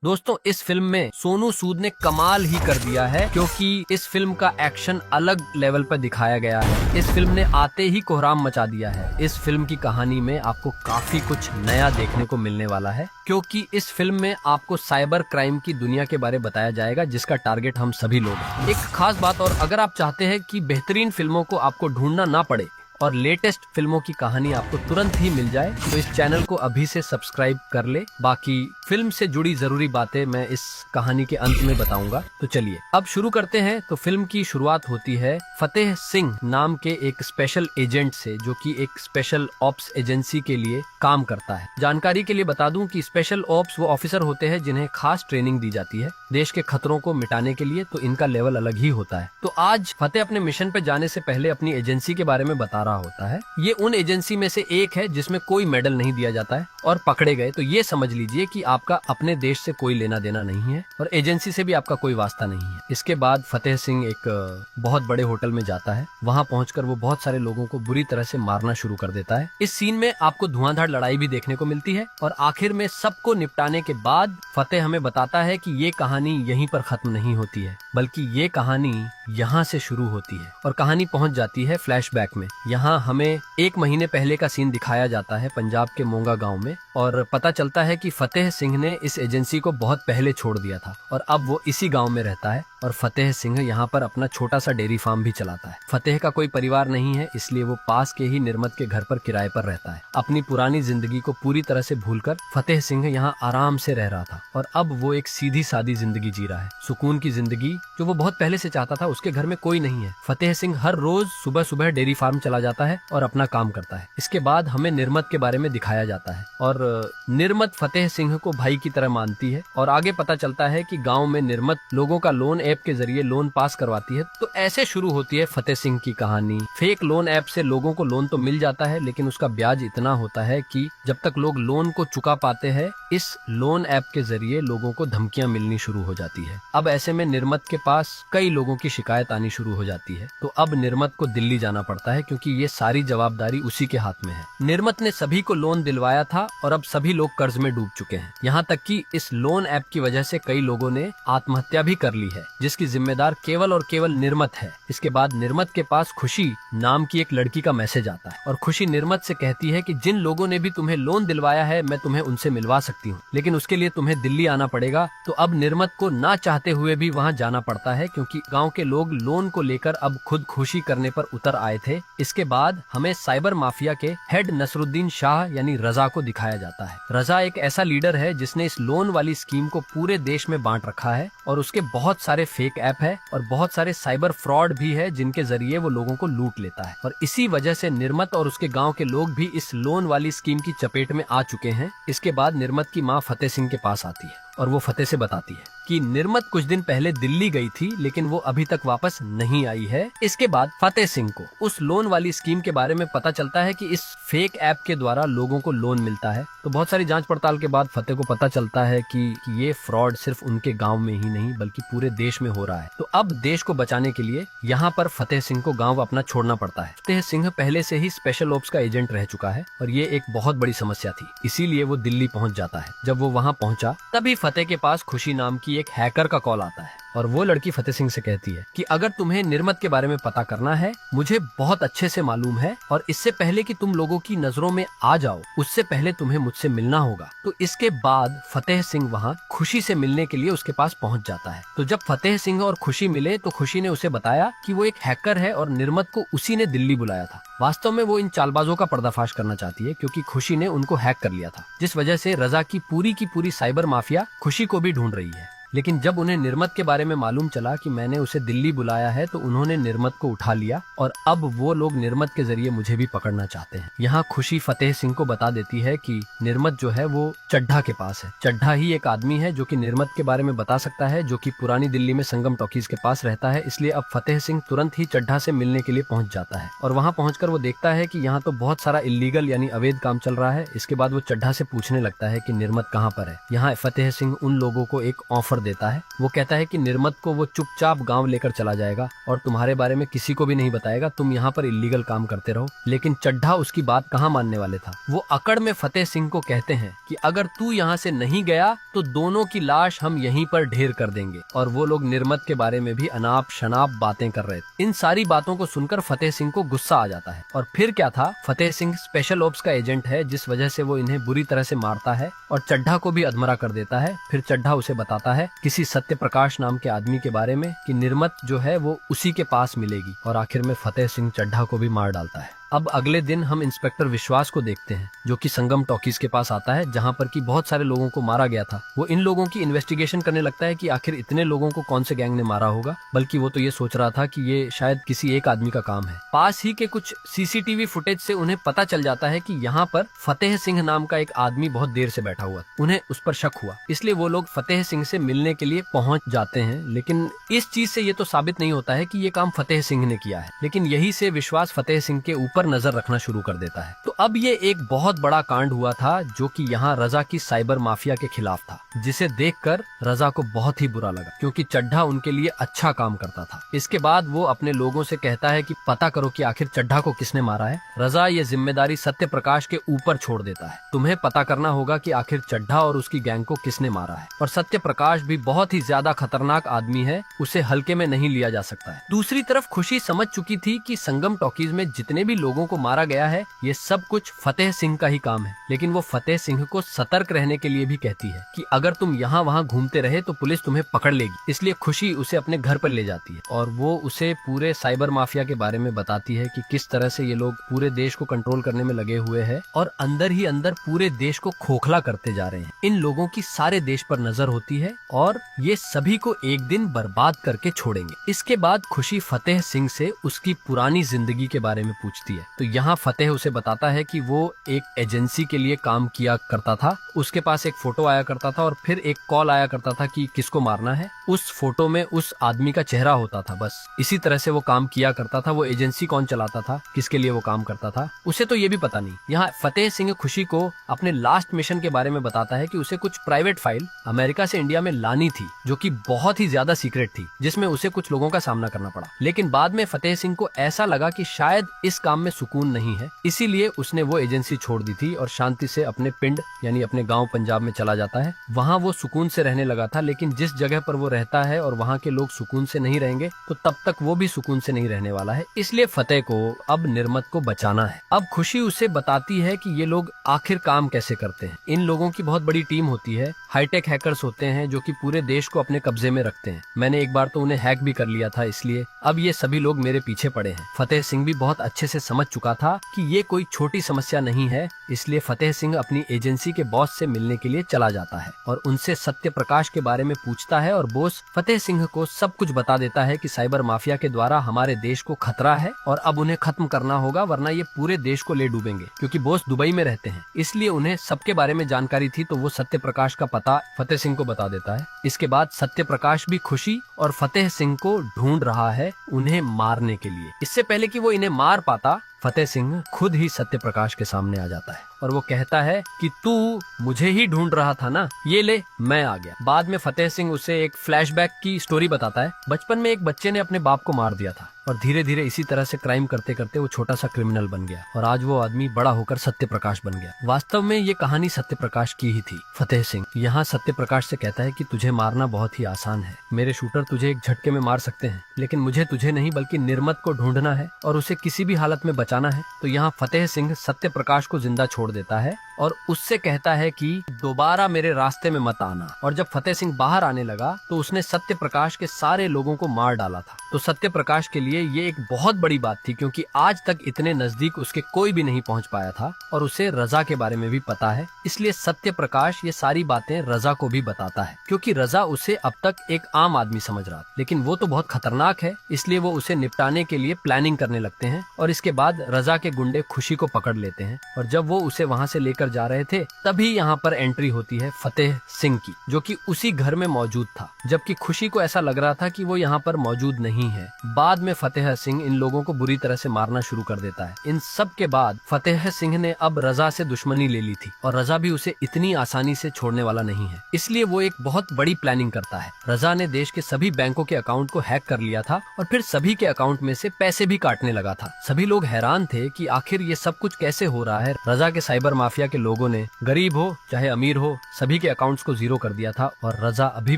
दोस्तों इस फिल्म में सोनू सूद ने कमाल ही कर दिया है, क्योंकि इस फिल्म का एक्शन अलग लेवल पर दिखाया गया है। इस फिल्म ने आते ही कोहराम मचा दिया है। इस फिल्म की कहानी में आपको काफी कुछ नया देखने को मिलने वाला है, क्योंकि इस फिल्म में आपको साइबर क्राइम की दुनिया के बारे में बताया जाएगा, जिसका टारगेट हम सभी लोग हैं। एक खास बात, और अगर आप चाहते हैं कि बेहतरीन फिल्मों को आपको ढूंढना ना पड़े और लेटेस्ट फिल्मों की कहानी आपको तुरंत ही मिल जाए, तो इस चैनल को अभी से सब्सक्राइब कर ले। बाकी फिल्म से जुड़ी जरूरी बातें मैं इस कहानी के अंत में बताऊंगा। तो चलिए अब शुरू करते हैं। तो फिल्म की शुरुआत होती है फतेह सिंह नाम के एक स्पेशल एजेंट से, जो कि एक स्पेशल ऑप्स एजेंसी के लिए काम करता है। जानकारी के लिए बता दूं कि स्पेशल ऑप्स वो ऑफिसर होते हैं जिन्हें खास ट्रेनिंग दी जाती है देश के खतरों को मिटाने के लिए, तो इनका लेवल अलग ही होता है। तो आज फतेह अपने मिशन पे जाने से पहले अपनी एजेंसी के बारे में बता रहा होता है। ये उन एजेंसी में से एक है जिसमें कोई मेडल नहीं दिया जाता है, और पकड़े गए तो ये समझ लीजिए कि आपका अपने देश से कोई लेना देना नहीं है और एजेंसी से भी आपका कोई वास्ता नहीं है। इसके बाद फतेह सिंह एक बहुत बड़े होटल में जाता है। वहां पहुंचकर वो बहुत सारे लोगों को बुरी तरह से मारना शुरू कर देता है। इस सीन में आपको धुआंधार लड़ाई भी देखने को मिलती है, और आखिर में सबको निपटाने के बाद फतेह हमें बताता है कि ये कहानी यहीं पर खत्म नहीं होती है, बल्कि ये कहानी यहाँ से शुरू होती है। और कहानी पहुंच जाती है फ्लैशबैक में। यहाँ हमें 1 महीने पहले का सीन दिखाया जाता है पंजाब के मोंगा गांव में, और पता चलता है कि फतेह सिंह ने इस एजेंसी को बहुत पहले छोड़ दिया था और अब वो इसी गांव में रहता है। और फतेह सिंह यहाँ पर अपना छोटा सा डेयरी फार्म भी चलाता है। फतेह का कोई परिवार नहीं है, इसलिए वो पास के ही निर्मत के घर पर किराए पर रहता है। अपनी पुरानी जिंदगी को पूरी तरह से भूलकर फतेह सिंह यहाँ आराम से रह रहा था, और अब वो एक सीधी सादी जिंदगी जी रहा है, सुकून की जिंदगी जो वो बहुत पहले से चाहता था। उसके घर में कोई नहीं है। फतेह सिंह हर रोज सुबह सुबह डेयरी फार्म चला जाता है और अपना काम करता है। इसके बाद हमें निर्मत के बारे में दिखाया जाता है, और निर्मत फतेह सिंह को भाई की तरह मानती है। और आगे पता चलता है कि गांव में निर्मत लोगों का लोन ऐप के जरिए लोन पास करवाती है। तो ऐसे शुरू होती है फतेह सिंह की कहानी। फेक लोन ऐप से लोगों को लोन तो मिल जाता है, लेकिन उसका ब्याज इतना होता है कि जब तक लोग लोन को चुका पाते हैं, इस लोन ऐप के जरिए लोगों को धमकियां मिलनी शुरू हो जाती है। अब ऐसे में निर्मत के पास कई लोगों की शिकायत आनी शुरू हो जाती है। तो अब निर्मत को दिल्ली जाना पड़ता है, क्योंकि ये सारी जवाबदारी उसी के हाथ में है। निर्मत ने सभी को लोन दिलवाया था, और अब सभी लोग कर्ज में डूब चुके हैं। यहाँ तक कि इस लोन ऐप की वजह से कई लोगों ने आत्महत्या भी कर ली है, जिसकी जिम्मेदार केवल और केवल निर्मत है। इसके बाद निर्मत के पास खुशी नाम की एक लड़की का मैसेज आता है, और खुशी निर्मत से कहती है कि जिन लोगों ने भी तुम्हें लोन दिलवाया है, मैं तुम्हें उनसे मिलवा सकती हूँ, लेकिन उसके लिए तुम्हें दिल्ली आना पड़ेगा। तो अब निर्मत को ना चाहते हुए भी वहाँ जाना पड़ता है, क्योंकि गाँव के लोग लोन को लेकर अब खुद खुशी करने पर उतर आए थे। इसके बाद हमें साइबर माफिया के हेड नसरुद्दीन शाह यानी रजा को दिखाया जाता है। रजा एक ऐसा लीडर है जिसने इस लोन वाली स्कीम को पूरे देश में बांट रखा है, और उसके बहुत सारे फेक ऐप है और बहुत सारे साइबर फ्रॉड भी है, जिनके जरिए वो लोगों को लूट लेता है। और इसी वजह से निर्मत और उसके गांव के लोग भी इस लोन वाली स्कीम की चपेट में आ चुके हैं। इसके बाद निर्मत की माँ फतेह सिंह के पास आती है, और वो फतेह से बताती है कि निर्मत कुछ दिन पहले दिल्ली गई थी, लेकिन वो अभी तक वापस नहीं आई है। इसके बाद फतेह सिंह को उस लोन वाली स्कीम के बारे में पता चलता है कि इस फेक ऐप के द्वारा लोगों को लोन मिलता है। तो बहुत सारी जांच पड़ताल के बाद फतेह को पता चलता है कि ये फ्रॉड सिर्फ उनके गांव में ही नहीं, बल्कि पूरे देश में हो रहा है। तो अब देश को बचाने के लिए यहाँ पर फतेह सिंह को गाँव अपना छोड़ना पड़ता है। फतेह सिंह पहले से ही स्पेशल ऑप्स का एजेंट रह चुका है, और ये एक बहुत बड़ी समस्या थी, इसीलिए वो दिल्ली पहुंच जाता है। जब वो वहाँ पहुंचा, तभी फतेह के पास खुशी नाम की एक हैकर का कॉल आता है, और वो लड़की फतेह सिंह से कहती है कि अगर तुम्हें निर्मत के बारे में पता करना है, मुझे बहुत अच्छे से मालूम है, और इससे पहले कि तुम लोगों की नजरों में आ जाओ, उससे पहले तुम्हें मुझसे मिलना होगा। तो इसके बाद फतेह सिंह वहाँ खुशी से मिलने के लिए उसके पास पहुँच जाता है। तो जब फतेह सिंह और खुशी मिले, तो खुशी ने उसे बताया कि वो एक हैकर है और निर्मत को उसी ने दिल्ली बुलाया था। वास्तव में वो इन चालबाजों का पर्दाफाश करना चाहती है, क्योंकि खुशी ने उनको हैक कर लिया था, जिस वजह से रजा की पूरी साइबर माफिया खुशी को भी ढूंढ रही है। लेकिन जब उन्हें निर्मत के बारे में मालूम चला कि मैंने उसे दिल्ली बुलाया है, तो उन्होंने निर्मत को उठा लिया, और अब वो लोग निर्मत के जरिए मुझे भी पकड़ना चाहते हैं। यहाँ खुशी फतेह सिंह को बता देती है कि निर्मत जो है वो चड्ढा के पास है। चड्ढा ही एक आदमी है जो कि निर्मत के बारे में बता सकता है, जो कि पुरानी दिल्ली में संगम टॉकीज के पास रहता है। इसलिए अब फतेह सिंह तुरंत ही चड्ढा से मिलने के लिए पहुंच जाता है, और वहाँ पहुंचकर वो देखता है कि यहाँ तो बहुत सारा इलीगल यानी अवैध काम चल रहा है। इसके बाद वो चड्ढा से पूछने लगता है कि निर्मत कहाँ पर है। यहाँ फतेह सिंह उन लोगों को एक ऑफर देता है। वो कहता है कि निर्मत को वो चुपचाप गांव लेकर चला जाएगा और तुम्हारे बारे में किसी को भी नहीं बताएगा, तुम यहाँ पर इलीगल काम करते रहो। लेकिन चड्ढा उसकी बात कहाँ मानने वाले था। वो अकड़ में फतेह सिंह को कहते हैं कि अगर तू यहाँ से नहीं गया तो दोनों की लाश हम यहीं पर ढेर कर देंगे। और वो लोग निर्मत के बारे में भी अनाप शनाप बातें कर रहे थे। इन सारी बातों को सुनकर फतेह सिंह को गुस्सा आ जाता है। और फिर क्या था, फतेह सिंह स्पेशल ऑप्स का एजेंट है, जिस वजह से वो इन्हें बुरी तरह से मारता है और चड्ढा को भी अधमरा कर देता है। फिर चड्ढा उसे बताता है किसी सत्य प्रकाश नाम के आदमी के बारे में कि निर्मत जो है वो उसी के पास मिलेगी। और आखिर में फतेह सिंह चड्ढा को भी मार डालता है। अब अगले दिन हम इंस्पेक्टर विश्वास को देखते हैं, जो कि संगम टॉकीज के पास आता है, जहां पर कि बहुत सारे लोगों को मारा गया था। वो इन लोगों की इन्वेस्टिगेशन करने लगता है कि आखिर इतने लोगों को कौन से गैंग ने मारा होगा, बल्कि वो तो ये सोच रहा था कि ये शायद किसी एक आदमी का काम है। पास ही के कुछ सीसीटीवी फुटेज से उन्हें पता चल जाता है कि यहाँ पर फतेह सिंह नाम का एक आदमी बहुत देर से बैठा हुआ। उन्हें उस पर शक हुआ, इसलिए वो लोग फतेह सिंह से मिलने के लिए पहुंच जाते हैं। लेकिन इस चीज से ये तो साबित नहीं होता है कि ये काम फतेह सिंह ने किया है। लेकिन यही से विश्वास फतेह सिंह के ऊपर नजर रखना शुरू कर देता है। तो अब ये एक बहुत बड़ा कांड हुआ था, जो कि यहाँ रजा की साइबर माफिया के खिलाफ था, जिसे देखकर रजा को बहुत ही बुरा लगा, क्योंकि चड्ढा उनके लिए अच्छा काम करता था। इसके बाद वो अपने लोगों से कहता है कि पता करो कि आखिर चड्ढा को किसने मारा है। रजा ये जिम्मेदारी सत्य प्रकाश के ऊपर छोड़ देता है। तुम्हें पता करना होगा कि आखिर चड्ढा और उसकी गैंग को किसने मारा है। और सत्य प्रकाश भी बहुत ही ज्यादा खतरनाक आदमी है, उसे हल्के में नहीं लिया जा सकता है। दूसरी तरफ खुशी समझ चुकी थी कि संगम टॉकीज में जितने भी लोगों को मारा गया है, ये सब कुछ फतेह सिंह का ही काम है। लेकिन वो फतेह सिंह को सतर्क रहने के लिए भी कहती है कि अगर तुम यहाँ वहाँ घूमते रहे तो पुलिस तुम्हें पकड़ लेगी। इसलिए खुशी उसे अपने घर पर ले जाती है और वो उसे पूरे साइबर माफिया के बारे में बताती है कि किस तरह से ये लोग पूरे देश को कंट्रोल करने में लगे हुए हैं और अंदर ही अंदर पूरे देश को खोखला करते जा रहे हैं। इन लोगों की सारे देश पर नजर होती है और ये सभी को एक दिन बर्बाद करके छोड़ेंगे। इसके बाद खुशी फतेह सिंह से उसकी पुरानी जिंदगी के बारे में पूछती है। तो यहाँ फतेह उसे बताता है कि वो एक एजेंसी के लिए काम किया करता था। उसके पास एक फोटो आया करता था और फिर एक कॉल आया करता था कि किसको मारना है। उस फोटो में उस आदमी का चेहरा होता था। बस इसी तरह से वो काम किया करता था। वो एजेंसी कौन चलाता था, किसके लिए वो काम करता था, उसे तो ये भी पता नहीं। यहाँ फतेह सिंह खुशी को अपने लास्ट मिशन के बारे में बताता है कि उसे कुछ प्राइवेट फाइल अमेरिका से इंडिया में लानी थी, जो कि बहुत ही ज्यादा सीक्रेट थी, जिसमें उसे कुछ लोगों का सामना करना पड़ा। लेकिन बाद में फतेह सिंह को ऐसा लगा कि शायद इस काम में सुकून नहीं है, इसीलिए उसने वो एजेंसी छोड़ दी थी और शांति से अपने पिंड यानी अपने गांव पंजाब में चला जाता है। वहाँ वो सुकून से रहने लगा था। लेकिन जिस जगह पर वो रहता है और वहाँ के लोग सुकून से नहीं रहेंगे तो तब तक वो भी सुकून से नहीं रहने वाला है। इसलिए फतेह को अब निर्मत को बचाना है। अब खुशी उसे बताती है कि ये लोग आखिर काम कैसे करते हैं। इन लोगों की बहुत बड़ी टीम होती है, हाईटेक हैकर्स होते हैं जो कि पूरे देश को अपने कब्जे में रखते हैं। मैंने एक बार तो उन्हें हैक भी कर लिया था, इसलिए अब ये सभी लोग मेरे पीछे पड़े हैं। फतेह सिंह भी बहुत अच्छे से समझ चुका था कि ये कोई छोटी समस्या नहीं है। इसलिए फतेह सिंह अपनी एजेंसी के बॉस से मिलने के लिए चला जाता है और उनसे सत्य प्रकाश के बारे में पूछता है और बॉस फतेह सिंह को सब कुछ बता देता है कि साइबर माफिया के द्वारा हमारे देश को खतरा है और अब उन्हें खत्म करना होगा, वरना ये पूरे देश को ले डूबेंगे। क्योंकि बॉस दुबई में रहते हैं, इसलिए उन्हें सबके बारे में जानकारी थी। तो वो सत्य प्रकाश का पता फतेह सिंह को बता देता है। इसके बाद सत्य प्रकाश भी खुशी और फतेह सिंह को ढूंढ रहा है उन्हें मारने के लिए। इससे पहले कि वो इन्हें मार पाता, फतेह सिंह खुद ही सत्य प्रकाश के सामने आ जाता है और वो कहता है कि तू मुझे ही ढूंढ रहा था ना, ये ले मैं आ गया। बाद में फतेह सिंह उसे एक फ्लैशबैक की स्टोरी बताता है। बचपन में एक बच्चे ने अपने बाप को मार दिया था और धीरे धीरे इसी तरह से क्राइम करते करते वो छोटा सा क्रिमिनल बन गया और आज वो आदमी बड़ा होकर सत्य प्रकाश बन गया। वास्तव में ये कहानी सत्य प्रकाश की ही थी। फतेह सिंह यहाँ सत्य प्रकाश से कहता है कि तुझे मारना बहुत ही आसान है, मेरे शूटर तुझे एक झटके में मार सकते हैं, लेकिन मुझे तुझे नहीं बल्कि निर्मत को ढूंढना है और उसे किसी भी हालत में बचाना है। तो यहाँ फतेह सिंह सत्य प्रकाश को जिंदा छोड़ देता है और उससे कहता है कि दोबारा मेरे रास्ते में मत आना। और जब फतेह सिंह बाहर आने लगा तो उसने सत्य प्रकाश के सारे लोगों को मार डाला था। तो सत्य प्रकाश के लिए ये एक बहुत बड़ी बात थी, क्योंकि आज तक इतने नजदीक उसके कोई भी नहीं पहुंच पाया था और उसे रजा के बारे में भी पता है। इसलिए सत्य प्रकाश ये सारी बातें रजा को भी बताता है, क्योंकि रजा उसे अब तक एक आम आदमी समझ रहा था, लेकिन वो तो बहुत खतरनाक है। इसलिए वो उसे निपटाने के लिए प्लानिंग करने लगते हैं और इसके बाद रजा के गुंडे खुशी को पकड़ लेते हैं और जब वो उसे वहाँ से लेकर लेकर जा रहे थे, तभी यहाँ पर एंट्री होती है फतेह सिंह की, जो कि उसी घर में मौजूद था, जबकि खुशी को ऐसा लग रहा था कि वो यहाँ पर मौजूद नहीं है। बाद में फतेह सिंह इन लोगों को बुरी तरह से मारना शुरू कर देता है। इन सब के बाद फतेह सिंह ने अब रजा से दुश्मनी ले ली थी और रजा भी उसे इतनी आसानी से छोड़ने वाला नहीं है, इसलिए वो एक बहुत बड़ी प्लानिंग करता है। रजा ने देश के सभी बैंकों के अकाउंट को हैक कर लिया था और फिर सभी के अकाउंट में से पैसे भी काटने लगा था। सभी लोग हैरान थे कि आखिर ये सब कुछ कैसे हो रहा है। रजा के साइबर माफिया के लोगों ने गरीब हो चाहे अमीर हो सभी के अकाउंट्स को जीरो कर दिया था और रजा अभी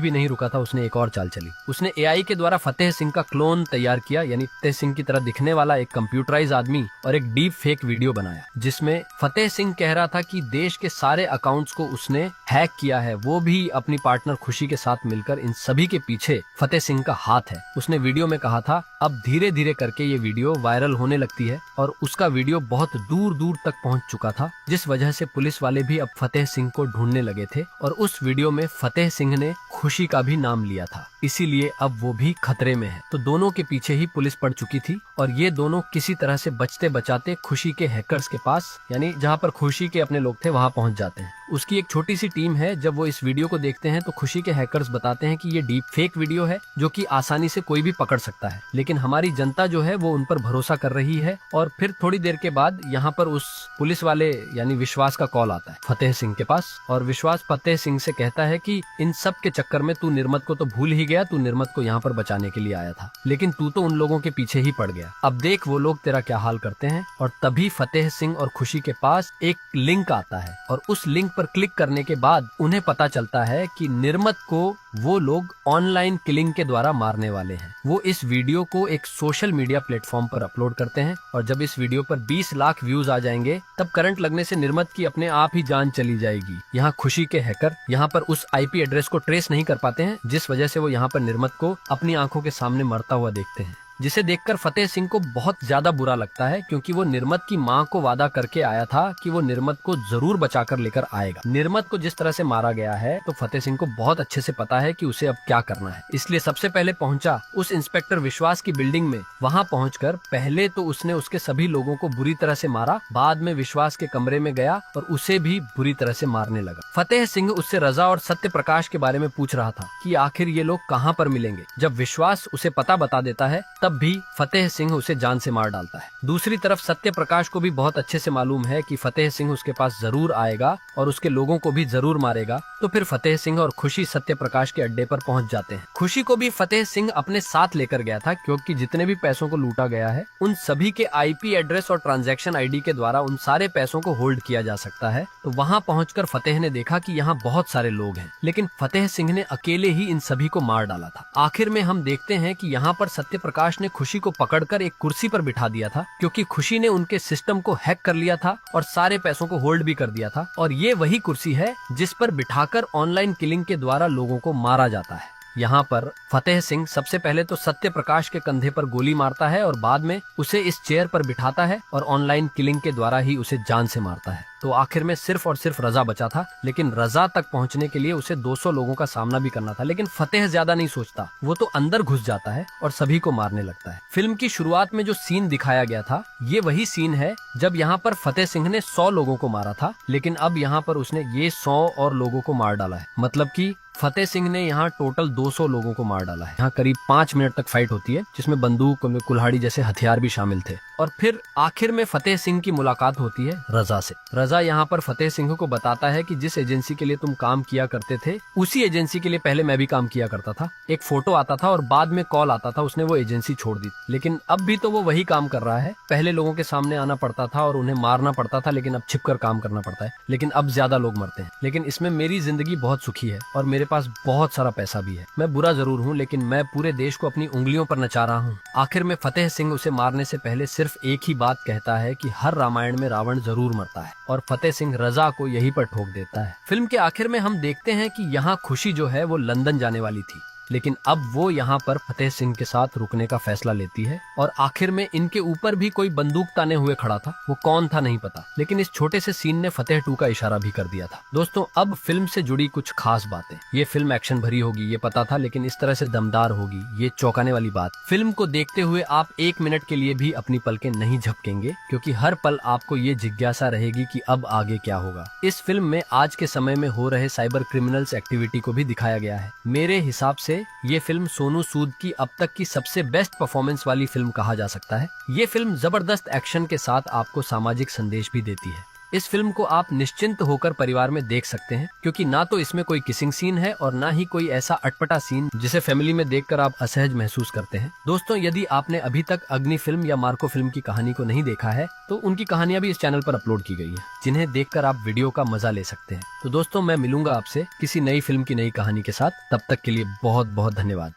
भी नहीं रुका था। उसने एक और चाल चली। उसने एआई के द्वारा फतेह सिंह का क्लोन तैयार किया, यानी फतेह सिंह की तरह दिखने वाला एक कंप्यूटराइज आदमी, और एक डीप फेक वीडियो बनाया जिसमें फतेह सिंह कह रहा था कि देश के सारे अकाउंट्स को उसने हैक किया है। वो भी अपनी पार्टनर खुशी के साथ मिलकर इन सभी के पीछे फतेह सिंह का हाथ है। उसने वीडियो में कहा था अब धीरे धीरे करके ये वीडियो वायरल होने लगती है और उसका वीडियो बहुत दूर दूर तक पहुंच चुका था, जिस वजह से पुलिस वाले भी अब फतेह सिंह को ढूंढने लगे थे और उस वीडियो में फतेह सिंह ने खुशी का भी नाम लिया था, इसीलिए अब वो भी खतरे में है। तो दोनों के पीछे ही पुलिस पड़ चुकी थी और ये दोनों किसी तरह से बचते बचाते खुशी के हैकर्स के पास, यानी जहाँ पर खुशी के अपने लोग थे, वहाँ पहुँच जाते हैं। उसकी एक छोटी सी टीम है। जब वो इस वीडियो को देखते हैं तो खुशी के हैकर्स बताते हैं कि ये डीप फेक वीडियो है जो कि आसानी से कोई भी पकड़ सकता है, लेकिन हमारी जनता जो है वो उन पर भरोसा कर रही है। और फिर थोड़ी देर के बाद यहाँ पर उस पुलिस वाले यानी विश्वास का कॉल आता है फतेह सिंह के पास और विश्वास फतेह सिंह से कहता है कि इन सब के चक्कर में तू निर्मत को तो भूल ही गया, तू निर्मत को यहाँ पर बचाने के लिए आया था, लेकिन तू तो उन लोगों के पीछे ही पड़ गया। अब देख वो लोग तेरा क्या हाल करते हैं। और तभी फतेह सिंह और खुशी के पास एक लिंक आता है और उस लिंक पर क्लिक करने के बाद उन्हें पता चलता है कि निर्मत को वो लोग ऑनलाइन किलिंग के द्वारा मारने वाले हैं। वो इस वीडियो को एक सोशल मीडिया प्लेटफॉर्म पर अपलोड करते हैं और जब इस वीडियो पर 20 लाख व्यूज आ जाएंगे तब करंट लगने से निर्मत की अपने आप ही जान चली जाएगी। यहाँ खुशी के हैकर यहाँ पर उस आईपी एड्रेस को ट्रेस नहीं कर पाते हैं, जिस वजह से वो यहाँ पर निर्मत को अपनी आंखों के सामने मरता हुआ देखते हैं, जिसे देखकर फतेह सिंह को बहुत ज्यादा बुरा लगता है क्योंकि वो निर्मत की मां को वादा करके आया था कि वो निर्मत को जरूर बचाकर लेकर आएगा। निर्मत को जिस तरह से मारा गया है तो फतेह सिंह को बहुत अच्छे से पता है कि उसे अब क्या करना है, इसलिए सबसे पहले पहुंचा उस इंस्पेक्टर विश्वास की बिल्डिंग में। वहां पहुंचकर पहले तो उसने उसके सभी लोगों को बुरी तरह से मारा, बाद में विश्वास के कमरे में गया और उसे भी बुरी तरह से मारने लगा। फतेह सिंह उससे रजा और सत्य प्रकाश के बारे में पूछ रहा था कि आखिर ये लोग कहाँ पर मिलेंगे। जब विश्वास उसे पता बता देता है तब भी फतेह सिंह उसे जान से मार डालता है। दूसरी तरफ सत्य प्रकाश को भी बहुत अच्छे से मालूम है कि फतेह सिंह उसके पास जरूर आएगा और उसके लोगों को भी जरूर मारेगा, तो फिर फतेह सिंह और खुशी सत्य प्रकाश के अड्डे पर पहुंच जाते हैं। खुशी को भी फतेह सिंह अपने साथ लेकर गया था क्योंकि जितने भी पैसों को लूटा गया है उन सभी के आईपी एड्रेस और ट्रांजैक्शन आईडी के द्वारा उन सारे पैसों को होल्ड किया जा सकता है। तो वहाँ पहुंचकर फतेह ने देखा कि यहाँ बहुत सारे लोग हैं, लेकिन फतेह सिंह ने अकेले ही इन सभी को मार डाला था। आखिर में हम देखते हैं कि यहाँ पर सत्य प्रकाश ने खुशी को पकड़कर एक कुर्सी पर बिठा दिया था क्योंकि खुशी ने उनके सिस्टम को हैक कर लिया था और सारे पैसों को होल्ड भी कर दिया था। और ये वही कुर्सी है जिस पर बिठाकर ऑनलाइन किलिंग के द्वारा लोगों को मारा जाता है। यहाँ पर फतेह सिंह सबसे पहले तो सत्य प्रकाश के कंधे पर गोली मारता है और बाद में उसे इस चेयर पर बिठाता है और ऑनलाइन किलिंग के द्वारा ही उसे जान से मारता है। तो आखिर में सिर्फ और सिर्फ रजा बचा था, लेकिन रजा तक पहुंचने के लिए उसे 200 लोगों का सामना भी करना था। लेकिन फतेह ज्यादा नहीं सोचता, वो तो अंदर घुस जाता है और सभी को मारने लगता है। फिल्म की शुरुआत में जो सीन दिखाया गया था ये वही सीन है जब यहाँ पर फतेह सिंह ने 100 लोगों को मारा था, लेकिन अब यहाँ पर उसने ये 100 और लोगों को मार डाला है। मतलब कि फतेह सिंह ने यहाँ टोटल 200 लोगों को मार डाला है। यहाँ करीब 5 मिनट तक फाइट होती है जिसमें बंदूक में कुल्हाड़ी जैसे हथियार भी शामिल थे। और फिर आखिर में फतेह सिंह की मुलाकात होती है रजा से। रजा यहाँ पर फतेह सिंह को बताता है कि जिस एजेंसी के लिए तुम काम किया करते थे उसी एजेंसी के लिए पहले मैं भी काम किया करता था। एक फोटो आता था और बाद में कॉल आता था, उसने वो एजेंसी छोड़ दी, लेकिन अब भी तो वो वही काम कर रहा है। पहले लोगों के सामने आना पड़ता था और उन्हें मारना पड़ता था, लेकिन अब छिपकर काम करना पड़ता है। लेकिन अब ज्यादा लोग मरते हैं, लेकिन इसमें मेरी जिंदगी बहुत सुखी है और मेरे पास बहुत सारा पैसा भी है। मैं बुरा जरूर हूँ, लेकिन मैं पूरे देश को अपनी उंगलियों पर नचा रहा हूँ। आखिर में फतेह सिंह उसे मारने से पहले सिर्फ एक ही बात कहता है कि हर रामायण में रावण जरूर मरता है, और फतेह सिंह रजा को यहीं पर ठोक देता है। फिल्म के आखिर में हम देखते हैं कि यहाँ खुशी जो है वो लंदन जाने वाली थी, लेकिन अब वो यहाँ पर फतेह सिंह के साथ रुकने का फैसला लेती है और आखिर में इनके ऊपर भी कोई बंदूक ताने हुए खड़ा था। वो कौन था नहीं पता, लेकिन इस छोटे से सीन ने फतेह 2 का इशारा भी कर दिया था। दोस्तों, अब फिल्म से जुड़ी कुछ खास बातें। ये फिल्म एक्शन भरी होगी ये पता था, लेकिन इस तरह से दमदार होगी ये चौंकाने वाली बात। फिल्म को देखते हुए आप 1 मिनट के लिए भी अपनी पलकें नहीं झपकेंगे, क्योंकि हर पल आपको ये जिज्ञासा रहेगी कि अब आगे क्या होगा। इस फिल्म में आज के समय में हो रहे साइबर क्रिमिनल्स एक्टिविटी को भी दिखाया गया है। मेरे हिसाब से ये फिल्म सोनू सूद की अब तक की सबसे बेस्ट परफॉर्मेंस वाली फिल्म कहा जा सकता है। ये फिल्म जबरदस्त एक्शन के साथ आपको सामाजिक संदेश भी देती है। इस फिल्म को आप निश्चिंत होकर परिवार में देख सकते हैं, क्योंकि ना तो इसमें कोई किसिंग सीन है और ना ही कोई ऐसा अटपटा सीन जिसे फैमिली में देखकर आप असहज महसूस करते हैं। दोस्तों, यदि आपने अभी तक अग्नि फिल्म या मार्को फिल्म की कहानी को नहीं देखा है तो उनकी कहानियां भी इस चैनल पर अपलोड की गई है, जिन्हें देखकर आप वीडियो का मजा ले सकते हैं। तो दोस्तों, मैं मिलूंगा आपसे किसी नई फिल्म की नई कहानी के साथ। तब तक के लिए बहुत बहुत धन्यवाद।